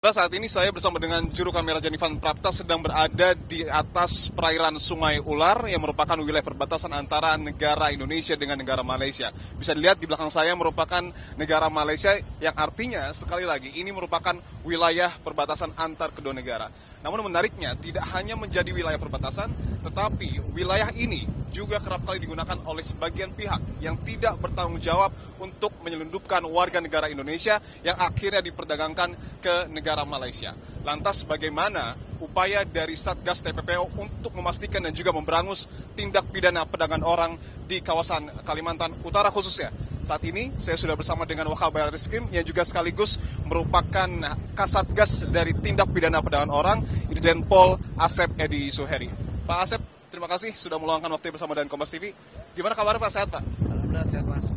Pak, saat ini saya bersama dengan juru kamera Janivan Prapta sedang berada di atas perairan Sungai Ular yang merupakan wilayah perbatasan antara negara Indonesia dengan negara Malaysia. Bisa dilihat di belakang saya merupakan negara Malaysia yang artinya sekali lagi ini merupakan wilayah perbatasan antar kedua negara. Namun menariknya tidak hanya menjadi wilayah perbatasan, tetapi wilayah ini juga kerap kali digunakan oleh sebagian pihak yang tidak bertanggung jawab untuk menyelundupkan warga negara Indonesia yang akhirnya diperdagangkan ke negara Malaysia. Lantas bagaimana upaya dari Satgas TPPO untuk memastikan dan juga memberangus tindak pidana perdagangan orang di kawasan Kalimantan Utara khususnya? Saat ini saya sudah bersama dengan Wakabare Reskrim yang juga sekaligus merupakan Kasatgas dari tindak pidana perdagangan orang, Irjen Pol Asep Edi Suheri. Pak Asep, terima kasih sudah meluangkan waktu bersama dengan Kompas TV. Gimana kabar Pak? Sehat Pak? Alhamdulillah sehat Mas.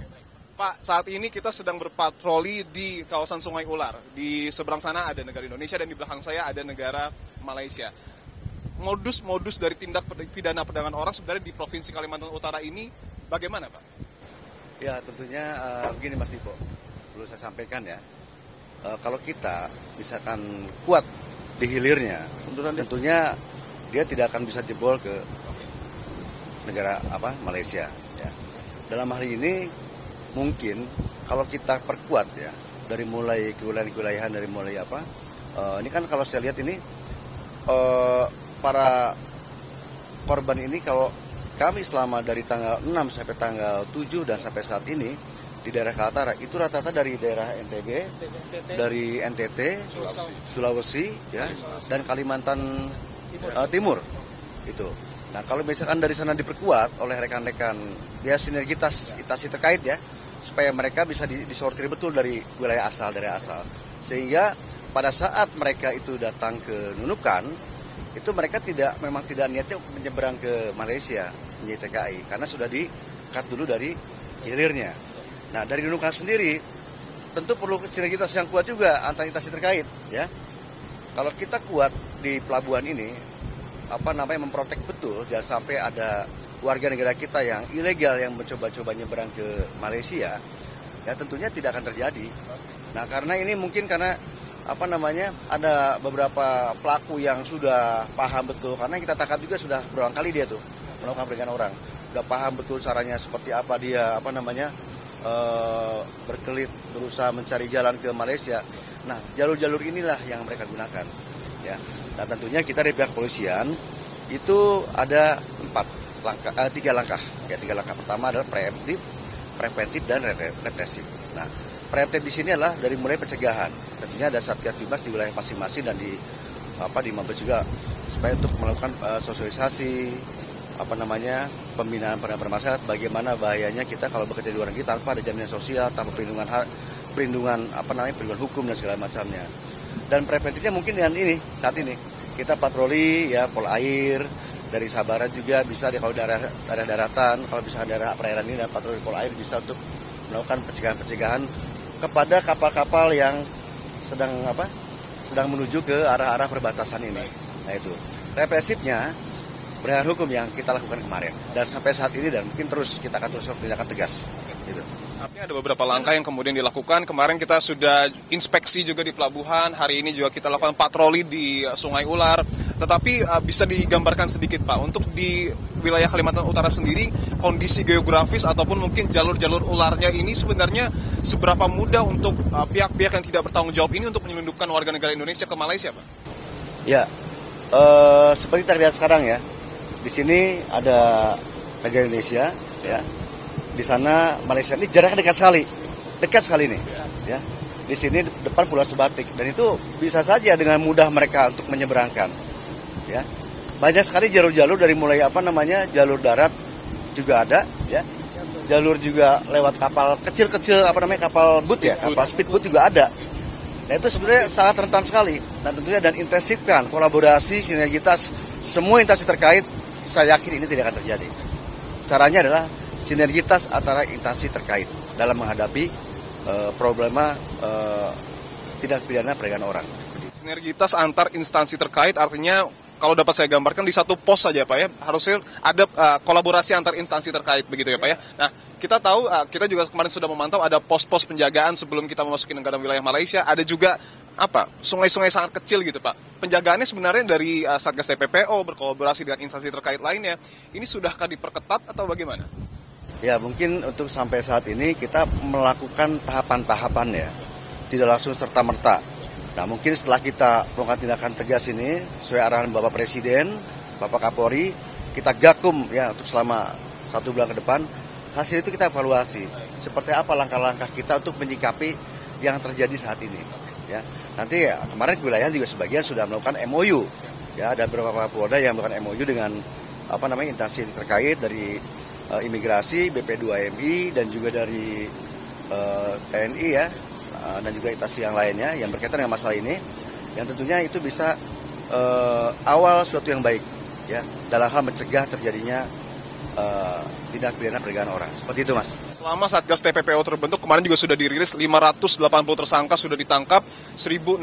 Pak, saat ini kita sedang berpatroli di kawasan Sungai Ular. Di seberang sana ada negara Indonesia dan di belakang saya ada negara Malaysia. Modus-modus dari tindak pidana perdagangan orang sebenarnya di Provinsi Kalimantan Utara ini bagaimana Pak? Ya tentunya begini Mas Dipo, perlu saya sampaikan ya, kalau kita misalkan kuat di hilirnya, tentunya dia tidak akan bisa jebol ke negara Malaysia. Ya. Dalam hal ini mungkin kalau kita perkuat ya dari mulai kewilayahan dari mulai ini kan kalau saya lihat ini para korban ini kalau kami selama dari tanggal 6 sampai tanggal 7 dan sampai saat ini di daerah Kaltara itu rata-rata dari daerah NTB, dari NTT, Sulawesi ya dan Kalimantan Timur itu. Nah kalau misalkan dari sana diperkuat oleh rekan-rekan ya sinergitas instansi terkait ya supaya mereka bisa disortir betul dari wilayah asal, sehingga pada saat mereka itu datang ke Nunukan itu mereka memang tidak niatnya menyeberang ke Malaysia menjadi TKI karena sudah di-cut dulu dari hilirnya. Nah dari Nunukan sendiri tentu perlu sinergitas yang kuat juga antar instansi terkait ya. Kalau kita kuat di pelabuhan ini memprotek betul jangan sampai ada warga negara kita yang ilegal yang mencoba-coba nyeberang ke Malaysia, ya tentunya tidak akan terjadi. Nah karena ini mungkin karena ada beberapa pelaku yang sudah paham betul, karena kita tangkap juga sudah berulang kali dia tuh melakukan perdagangan orang, sudah paham betul caranya seperti apa dia berkelit berusaha mencari jalan ke Malaysia. Nah jalur-jalur inilah yang mereka gunakan, ya. Nah tentunya kita dari pihak polisian itu ada tiga langkah. Pertama adalah preventif dan represif. Nah, preventif di sini adalah dari mulai pencegahan. Tentunya ada Satgas Bimas di wilayah masing-masing dan di Mabes juga supaya untuk melakukan sosialisasi pembinaan pada masyarakat bagaimana bahayanya kita kalau bekerja di luar negeri tanpa ada jaminan sosial, tanpa perlindungan hukum dan segala macamnya. Dan preventifnya mungkin dengan saat ini kita patroli ya Polair dari Sabara juga bisa kalau daerah daratan, kalau bisa daerah perairan ini dan patroli Polair bisa untuk melakukan pencegahan kepada kapal-kapal yang sedang menuju ke arah-arah perbatasan ini. Nah itu represifnya penegakan hukum yang kita lakukan kemarin dan sampai saat ini dan mungkin kita akan terus tindakan tegas. Gitu. Artinya ada beberapa langkah yang kemudian dilakukan. Kemarin kita sudah inspeksi juga di pelabuhan, hari ini juga kita lakukan patroli di Sungai Ular. Tetapi bisa digambarkan sedikit Pak, untuk di wilayah Kalimantan Utara sendiri, kondisi geografis ataupun mungkin jalur-jalur ularnya ini sebenarnya seberapa mudah untuk pihak-pihak yang tidak bertanggung jawab ini untuk menyelundupkan warga negara Indonesia ke Malaysia Pak? Ya, seperti terlihat sekarang ya, di sini ada negara Indonesia ya. Di sana Malaysia ini jaraknya dekat sekali nih, ya. Di sini depan Pulau Sebatik dan itu bisa saja dengan mudah mereka untuk menyeberangkan, ya. Banyak sekali jalur-jalur dari mulai jalur darat juga ada, ya. Jalur juga lewat kapal kecil-kecil kapal boot ya, kapal speedboat juga ada. Nah itu sebenarnya sangat rentan sekali. Dan tentunya dan intensifkan kolaborasi sinergitas semua instansi terkait. Saya yakin ini tidak akan terjadi. Caranya adalah sinergitas antara instansi terkait dalam menghadapi problema tindak pidana perdagangan orang. Sinergitas antar instansi terkait artinya kalau dapat saya gambarkan di satu pos saja Pak ya, harusnya ada kolaborasi antar instansi terkait begitu ya Pak ya. Nah kita tahu, kita juga kemarin sudah memantau ada pos-pos penjagaan sebelum kita memasuki negara wilayah Malaysia, ada juga apa sungai-sungai sangat kecil gitu Pak. Penjagaannya sebenarnya dari Satgas TPPO berkolaborasi dengan instansi terkait lainnya, ini sudahkah diperketat atau bagaimana? Ya mungkin untuk sampai saat ini kita melakukan tahapan-tahapan ya, tidak langsung serta-merta. Nah mungkin setelah kita melakukan tindakan tegas ini, sesuai arahan Bapak Presiden, Bapak Kapolri, kita gakum ya untuk selama 1 bulan ke depan, hasil itu kita evaluasi. Seperti apa langkah-langkah kita untuk menyikapi yang terjadi saat ini. Ya, nanti ya kemarin wilayah juga sebagian sudah melakukan MOU. Ya, ada beberapa Polda yang melakukan MOU dengan instansi terkait dari imigrasi, BP2MI dan juga dari TNI ya, dan juga instansi yang lainnya yang berkaitan dengan masalah ini, yang tentunya itu bisa awal suatu yang baik ya dalam hal mencegah terjadinya tindak pidana perdagangan orang. Seperti itu Mas. Selama Satgas TPPO terbentuk, kemarin juga sudah dirilis 580 tersangka sudah ditangkap, 1.671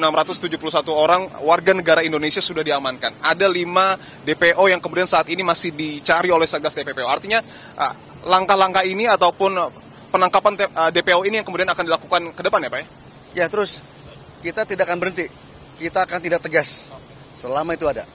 orang warga negara Indonesia sudah diamankan. Ada 5 DPO yang kemudian saat ini masih dicari oleh Satgas TPPO. Artinya langkah-langkah ini ataupun penangkapan DPO ini yang kemudian akan dilakukan ke depan ya Pak ya? Ya terus, kita tidak akan berhenti. Kita akan tidak tegas selama itu ada.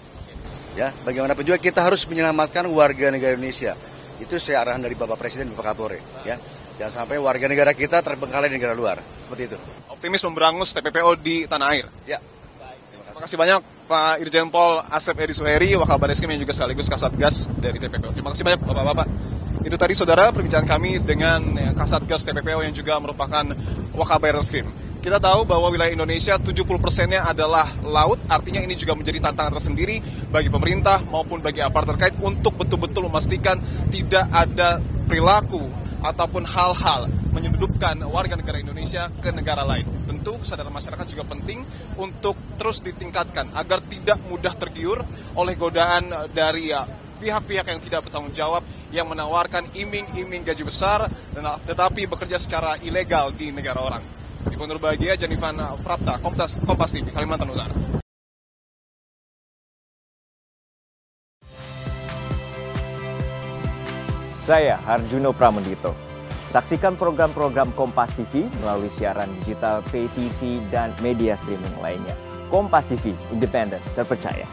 Ya, bagaimanapun juga kita harus menyelamatkan warga negara Indonesia. Itu saya arahan dari Bapak Presiden, Bapak Kapolri. Ya, jangan sampai warga negara kita terbengkalai di negara luar. Seperti itu. Optimis memberangus TPPO di tanah air. Ya. Terima kasih banyak Pak Irjen Pol Asep Edi Suheri, Wakabadeskrim yang juga sekaligus Kasatgas dari TPPO. Terima kasih banyak Bapak-Bapak. Itu tadi saudara perbincangan kami dengan Kasatgas TPPO yang juga merupakan Wakabadeskrim. Kita tahu bahwa wilayah Indonesia 70%-nya adalah laut, artinya ini juga menjadi tantangan tersendiri bagi pemerintah maupun bagi aparat terkait untuk betul-betul memastikan tidak ada perilaku ataupun hal-hal menyudutkan warga negara Indonesia ke negara lain. Tentu kesadaran masyarakat juga penting untuk terus ditingkatkan agar tidak mudah tergiur oleh godaan dari pihak-pihak yang tidak bertanggung jawab yang menawarkan iming-iming gaji besar tetapi bekerja secara ilegal di negara orang. Di Pondok Bahagia, Janifan Prapta, Kompas TV, Kalimantan Utara. Saya Harjuno Pramendito. Saksikan program-program Kompas TV melalui siaran digital, pay TV, dan media streaming lainnya. Kompas TV, independen, terpercaya.